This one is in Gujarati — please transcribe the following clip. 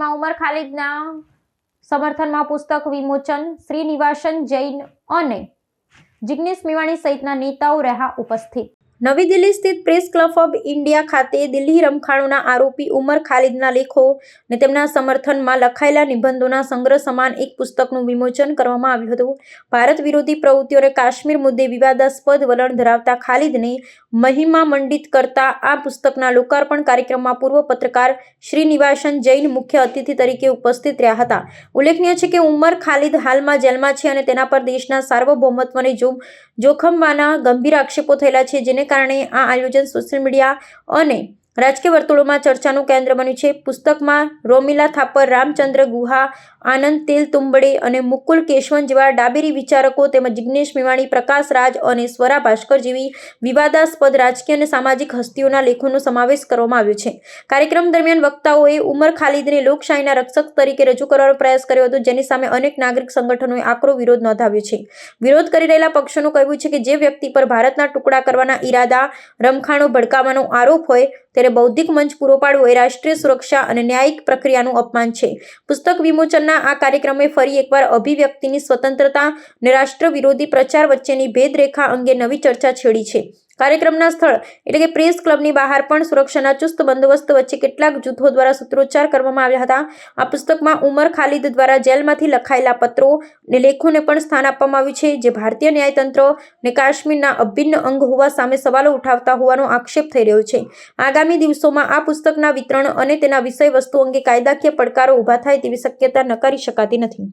અમરેલીમાં ઉમર ખાલિદના સમર્થનમાં પુસ્તક વિમોચન શ્રીનિવાસન જૈન અને જિગ્નેશ મેવાણી સહિતના નેતાઓ રહ્યા ઉપસ્થિત। નવી દિલ્હી સ્થિત પ્રેસ ક્લબ ઓફ ઇન્ડિયા ખાતે દિલ્હી રમખાણોના આરોપી ઉમર ખાલિદના લેખો અને તેમના સમર્થનમાં લખાયેલા નિબંધોના સંગ્રહ સમાન એક પુસ્તકનું વિમોચન કરવામાં આવ્યું હતું। ભારત વિરોધી પ્રવૃત્તિઓ અને કાશ્મીર મુદ્દે વિવાદાસ્પદ વલણ ધરાવતા ખાલિદને મહિમામંડિત કરતા આ પુસ્તકના લોકાર્પણ કાર્યક્રમમાં પૂર્વ પત્રકાર શ્રીનિવાસન જૈન મુખ્ય અતિથિ તરીકે ઉપસ્થિત રહ્યા હતા। ઉલ્લેખનીય છે કે ઉમર ખાલિદ હાલમાં જેલમાં છે અને તેના પર દેશના સાર્વભૌમત્વને જોખમવાના ગંભીર આક્ષેપો થયેલા છે, જેને કારણે આ આયોજન સોશિયલ મીડિયા અને રાજકીય વર્તુળોમાં ચર્ચાનું કેન્દ્ર બન્યું છે। પુસ્તકમાં રોમિલા થાપર, રામચંદ્ર ગુહા, આનંદ તેલતુંબડે અને મુકુલ કેશવન જેવા ડાબેરી વિચારકો તેમજ જિગ્નેશ મેવાણી, પ્રકાશ રાજ અને સ્વરા ભાસ્કર જેવી વિવાદાસ્પદ રાજકીય અને સામાજિક હસ્તીઓના લેખોનો સમાવેશ કરવામાં આવ્યો છે। કાર્યક્રમ દરમિયાન વક્તાઓએ ઉમર ખાલિદને લોકશાહીના રક્ષક તરીકે રજૂ કરવાનો પ્રયાસ કર્યો હતો, જેની સામે અનેક નાગરિક સંગઠનોએ આકરો વિરોધ નોંધાવ્યો છે। વિરોધ કરી રહેલા પક્ષોનું કહેવું છે કે જે વ્યક્તિ પર ભારતના ટુકડા કરવાના ઈરાદા, રમખાણો ભડકાવવાનો આરોપ હોય ત્યારે બૌદ્ધિક મંચ પૂરો પાડવો એ રાષ્ટ્રીય સુરક્ષા અને ન્યાયિક પ્રક્રિયાનું અપમાન છે। પુસ્તક વિમોચનના આ કાર્યક્રમે ફરી એકવાર અભિવ્યક્તિની સ્વતંત્રતા અને રાષ્ટ્ર વિરોધી પ્રચાર વચ્ચેની ભેદરેખા અંગે નવી ચર્ચા છેડી છે। કાર્યક્રમના સ્થળ એટલે કે પ્રેસ ક્લબની બહાર પણ સુરક્ષાના ચુસ્ત બંદોબસ્ત વચ્ચે કેટલાક જૂથો દ્વારા સૂત્રોચ્ચાર કરવામાં આવ્યા હતા। આ પુસ્તકમાં ઉમર ખાલિદ દ્વારા જેલમાંથી લખાયેલા પત્રો અને લેખોને પણ સ્થાન આપવામાં આવ્યું છે, જે ભારતીય ન્યાયતંત્ર અને કાશ્મીરના અભિન્ન અંગ હોવા સામે સવાલો ઉઠાવતા હોવાનો આક્ષેપ થઈ રહ્યો છે। આગામી દિવસોમાં આ પુસ્તકના વિતરણ અને તેના વિષય વસ્તુ અંગે કાયદાકીય પડકારો ઊભા થાય તેવી શક્યતા નકારી શકાતી નથી।